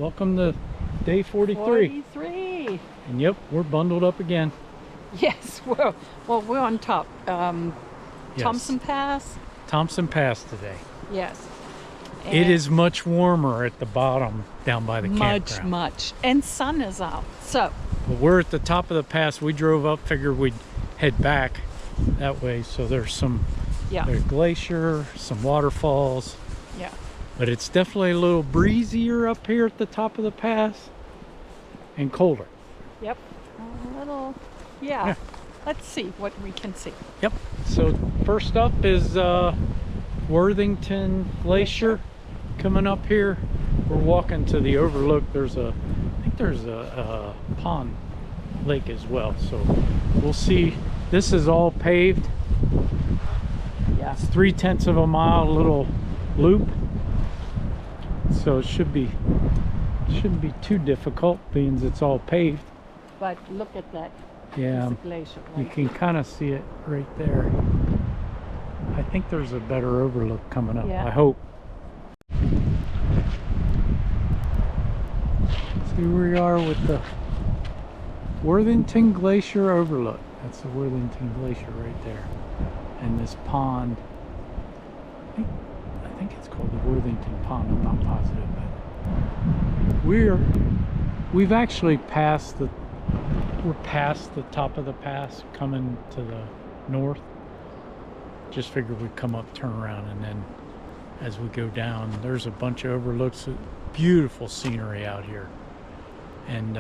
Welcome to day 43. 43. And yep, we're bundled up again. Yes, we're on top. Yes. Thompson Pass. Thompson Pass today. Yes. It is much warmer at the bottom down by the campground. Much. And sun is out. So. But we're at the top of the pass. We drove up, figured we'd head back that way. So there's some there's glacier, some waterfalls. Yeah. But it's definitely a little breezier up here at the top of the pass and colder. Yep. A little, yeah. Let's see what we can see. Yep. So first up is Worthington Glacier coming up here. We're walking to the overlook. I think there's a pond lake as well. So we'll see. This is all paved. Yeah. It's 3/10 of a mile little loop. So it shouldn't be too difficult, being it's all paved. But look at that. Yeah, glacier, you can kind of see it right there. I think there's a better overlook coming up. Yeah. I hope. See where we are with the Worthington Glacier overlook. That's the Worthington Glacier right there, and this pond. I think it's called the Worthington Pond. I'm not positive, but we've actually passed the. We're past the top of the pass, coming to the north. Just figured we'd come up, turn around, and then as we go down, there's a bunch of overlooks. Beautiful scenery out here, and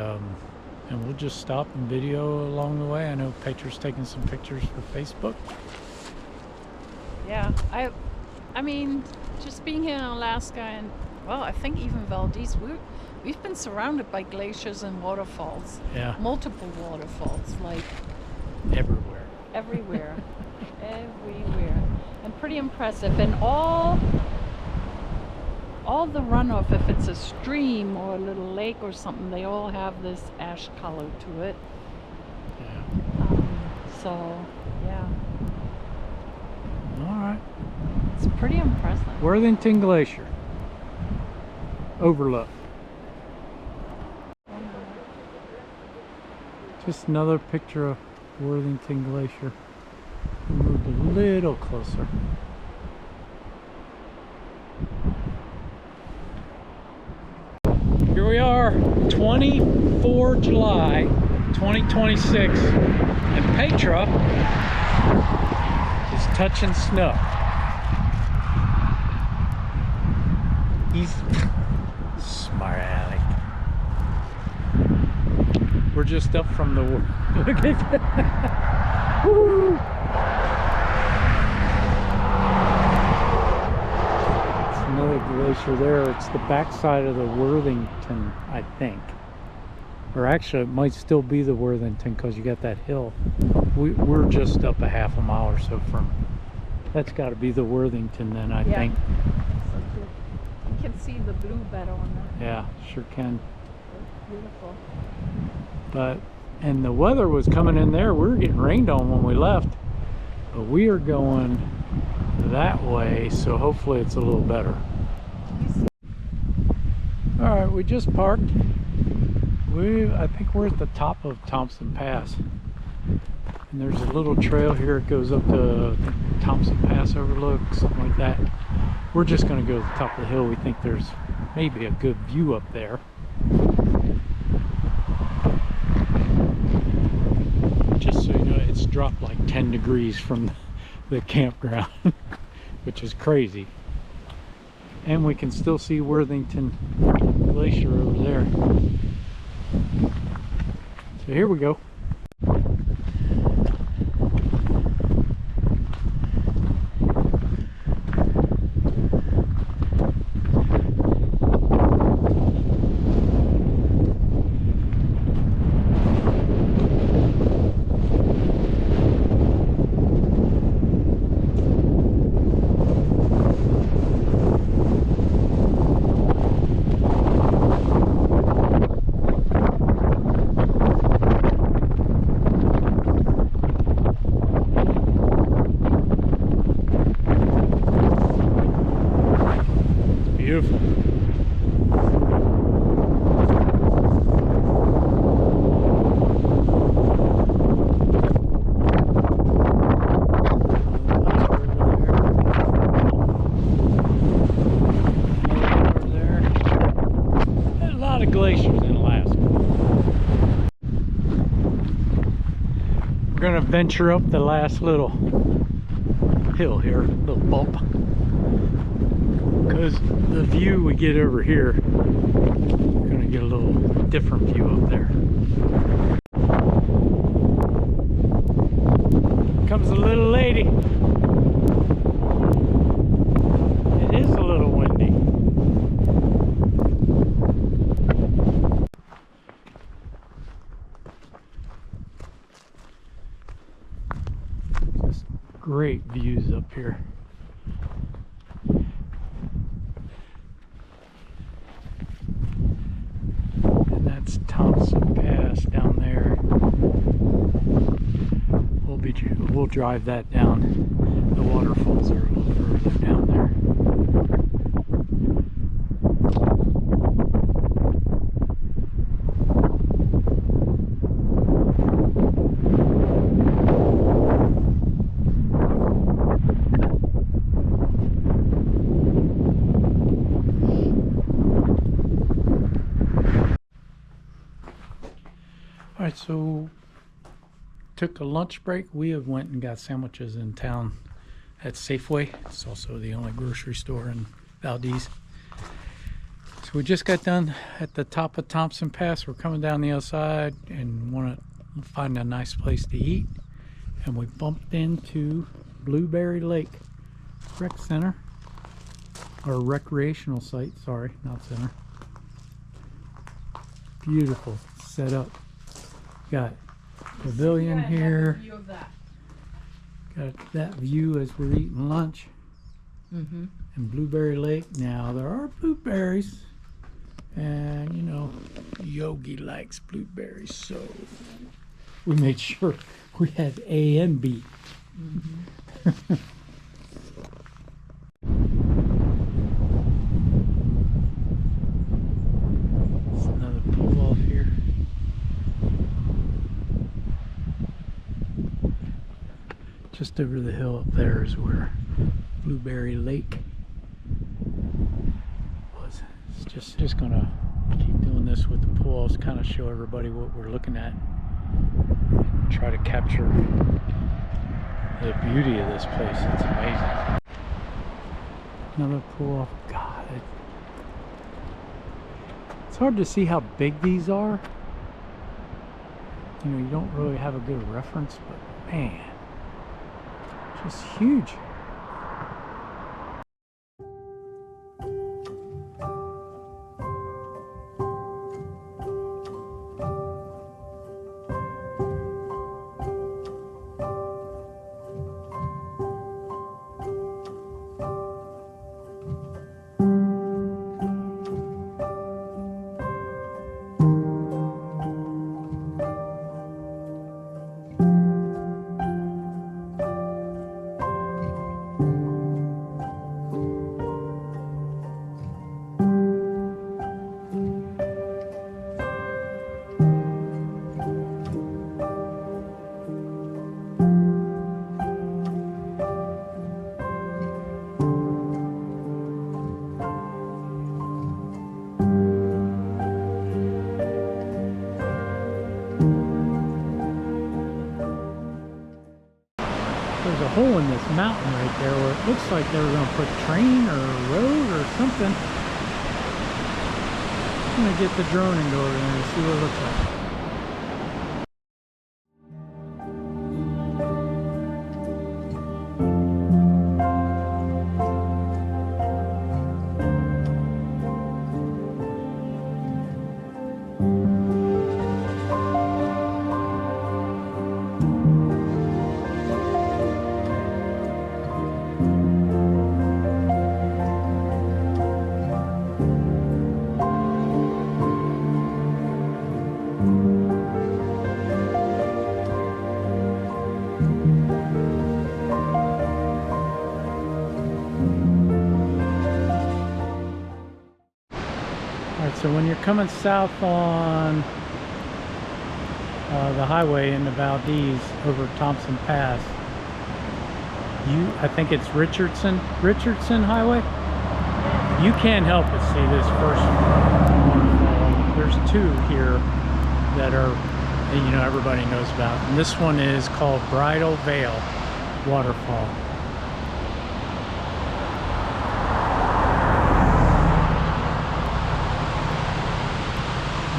we'll just stop and video along the way. I know Petra's taking some pictures for Facebook. Yeah, I mean, just being here in Alaska, and well, I think even Valdez, we've been surrounded by glaciers and waterfalls. Yeah. Multiple waterfalls, like everywhere. Everywhere. Everywhere. And pretty impressive. And all the runoff, if it's a stream or a little lake or something, they all have this ash color to it. Yeah. So, yeah. All right. It's pretty impressive. Worthington Glacier. Overlook. Just another picture of Worthington Glacier. Move a little closer. Here we are, 24 July 2026, and Petra is touching snow. He's smart aleck. We're just up from the look at that. Woo! It's another glacier there. It's the backside of the Worthington, I think. Or actually, it might still be the Worthington because you got that hill. We're just up a half a mile or so from. That's got to be the Worthington then, I think. You can see the blue better on that. Yeah, sure can. It's beautiful. And the weather was coming in there. We were getting rained on when we left, but we are going that way, so hopefully it's a little better. All right, we just parked. I think we're at the top of Thompson Pass, and there's a little trail here. It goes up to Thompson Pass overlook, something like that. We're just going to go to the top of the hill. We think there's maybe a good view up there. Just so you know, it's dropped like 10 degrees from the campground, which is crazy. And we can still see Worthington Glacier over there. So here we go. venture up the last little hill here, little bump, because the view we get over here, we're gonna get a little different view up there. Comes a little lady. It is a little windy. Just great views up here. And that's Thompson Pass down there. We'll drive that down. The waterfalls are a little further down there. All right, so took a lunch break. We have went and got sandwiches in town at Safeway. It's also the only grocery store in Valdez. So we just got done at the top of Thompson Pass. We're coming down the other side and want to find a nice place to eat. And we bumped into Blueberry Lake Rec Center, or recreational site, sorry, not center. Beautiful setup. Got pavilion here. Got that view as we're eating lunch. And Blueberry Lake. Now there are blueberries, and you know Yogi likes blueberries, so we made sure we had A and B. It's another pull off here. Just over the hill up there is where Blueberry Lake was. It's just gonna keep doing this with the pull-offs, kind of show everybody what we're looking at, and try to capture the beauty of this place. It's amazing. Another pull-off. God, it's hard to see how big these are. You know, you don't really have a good reference, but man, just huge. There's a hole in this mountain right there where it looks like they were going to put a train or a road or something. I'm going to get the drone and go over there and see what it looks like. So when you're coming south on the highway into Valdez over Thompson Pass, I think it's Richardson Highway. You can't help but see this first waterfall. There's two here that are that you know everybody knows about. And this one is called Bridal Veil Waterfall.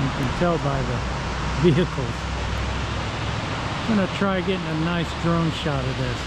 You can tell by the vehicles. I'm gonna try getting a nice drone shot of this.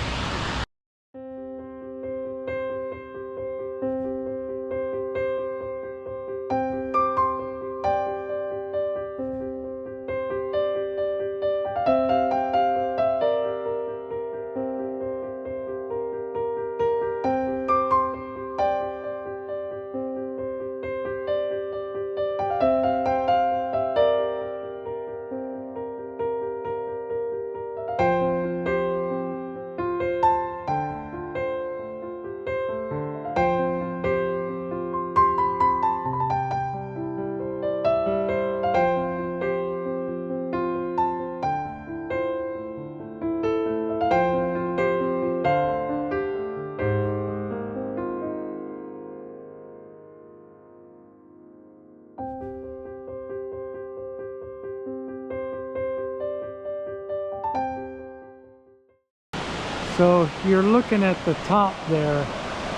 So you're looking at the top there,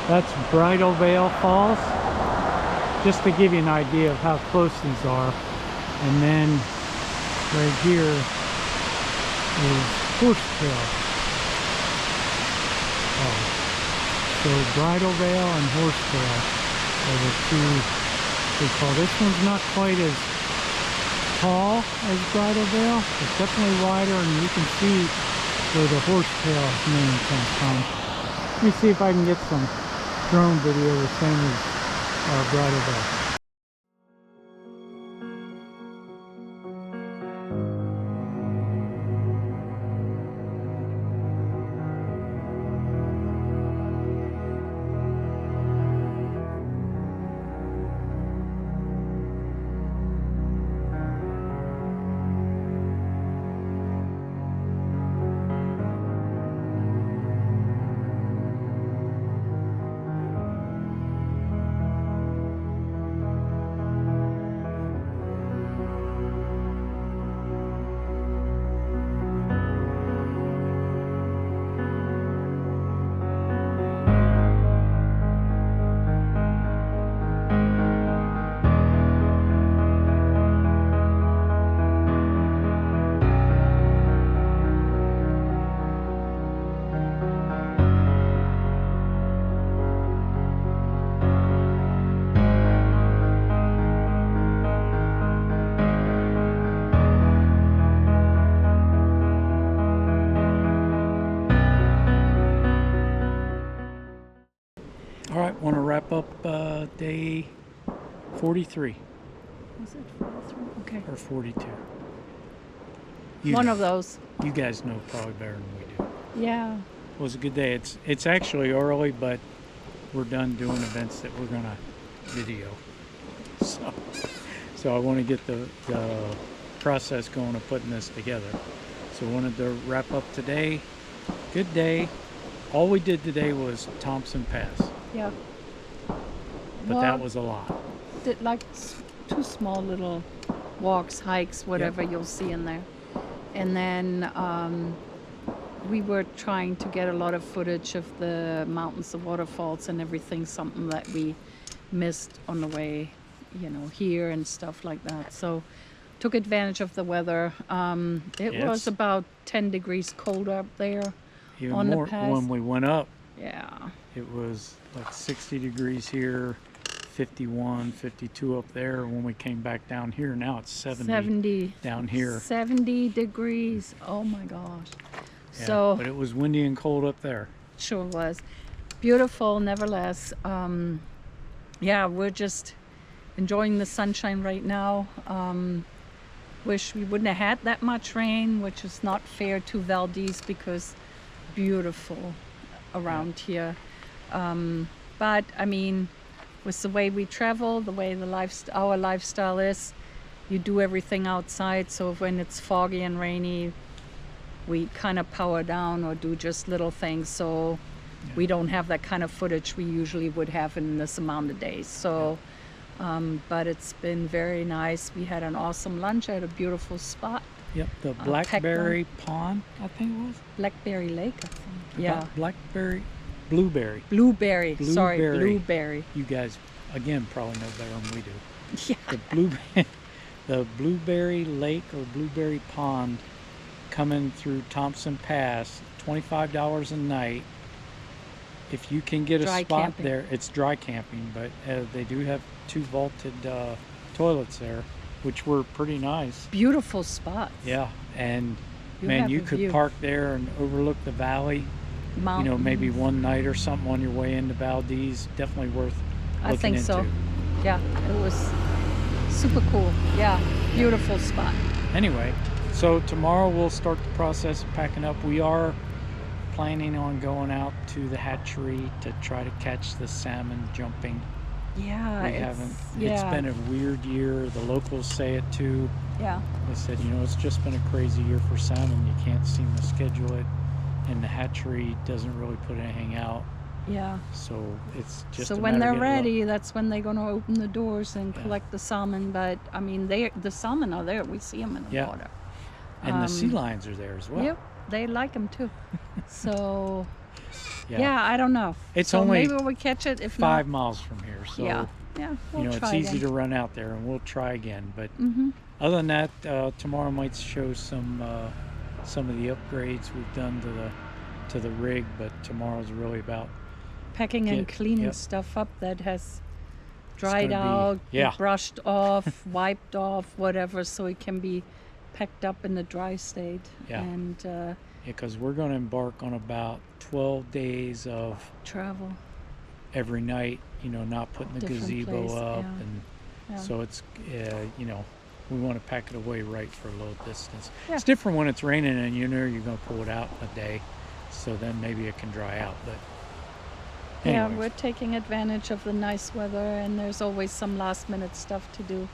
that's Bridal Veil Falls, just to give you an idea of how close these are. And then right here is Horsetail. Oh. So Bridal Veil and Horsetail are the two they call. This one's not quite as tall as Bridal Veil. It's definitely wider, and you can see where the Horsetail name comes from. Let me see if I can get some drone video the same as Bridal Veil. All right, want to wrap up day 43. Was it 43? Okay. Or 42. One of those. You guys know probably better than we do. Yeah. It was a good day. It's actually early, but we're done doing events that we're gonna video. So I want to get the process going of putting this together. So I wanted to wrap up today. Good day. All we did today was Thompson Pass. Yeah. But well, that was a lot. Did like two small little walks, hikes, whatever you'll see in there. And then we were trying to get a lot of footage of the mountains, the waterfalls and everything, something that we missed on the way, you know, here and stuff like that. So took advantage of the weather. It was about 10 degrees colder up there. Even on more the pass. when we went up. Yeah. It was like 60 degrees here, 51, 52 up there. When we came back down here, now it's 70 down here. 70 degrees. Oh my gosh. Yeah, so, but it was windy and cold up there. Sure was. Beautiful, nevertheless. Yeah, we're just enjoying the sunshine right now. Wish we wouldn't have had that much rain, which is not fair to Valdez because beautiful around here. But I mean, with the way we travel, the way our lifestyle is, you do everything outside. So when it's foggy and rainy, we kind of power down or do just little things. So we don't have that kind of footage we usually would have in this amount of days. So, but it's been very nice. We had an awesome lunch at a beautiful spot. Yep, the Peck Blackberry Pond, I think it was. Blackberry Lake, I think. Yeah. Blackberry, Blueberry. Blueberry. Sorry, Blueberry. blueberry. You guys, again, probably know better than we do. Yeah. The Blueberry Lake or Blueberry Pond coming through Thompson Pass, $25 a night. If you can get a Dry spot camping. there, it's dry camping, but they do have 2 vaulted toilets there, which were pretty nice. Beautiful spot. Yeah, and You man, have you a could view. park there and overlook the valley. Mountains. You know, maybe one night or something on your way into Valdez. Definitely worth I looking think into. so. Yeah, it was super cool. Yeah, beautiful spot. Anyway, so tomorrow we'll start the process of packing up. We are planning on going out to the hatchery to try to catch the salmon jumping. Yeah, We it's, haven't. Yeah, It's been a weird year. The locals say it too. yeah, They said, you know, it's just been a crazy year for salmon. You can't seem to schedule it, and the hatchery doesn't really put anything out. yeah. So it's just So a when matter they're of getting ready, that's when they're gonna open the doors and Yeah. collect the salmon. But I mean, the salmon are there. We see them in the Yeah. water. And the sea lions are there as well. Yep, they like them too. So Yeah. yeah, I don't know. It's so only maybe we catch it. If 5 not, miles from here. So, yeah, we'll you know, it's try easy again. to run out there, and we'll try again. But Mm-hmm. other than that, tomorrow might show some of the upgrades we've done to the rig. But tomorrow's really about Packing and Get- cleaning yep. stuff up that has dried gonna be- out, yeah. brushed off, wiped off, whatever, so it can be packed up in the dry state. Yeah. And because we're going to embark on about 12 days of travel. every night. You know, not putting the Different gazebo place, up, yeah. and Yeah. so it's you know, we want to pack it away right for a little distance. Yeah. It's different when it's raining and you know you're going to pull it out in a day, so then maybe it can dry out. But Yeah, anyways, we're taking advantage of the nice weather, and there's always some last minute stuff to do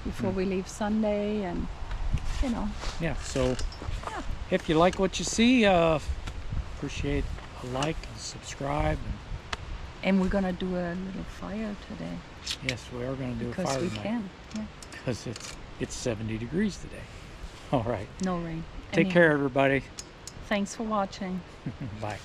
before we leave Sunday, and you know. yeah. So if you like what you see, appreciate a like and subscribe. And we're gonna do a little fire today And yes, we are going to do a because fire we tonight can. Yeah. because it's 70 degrees today. All right. No rain. Take Anyhow, care, everybody. Thanks for watching. Bye.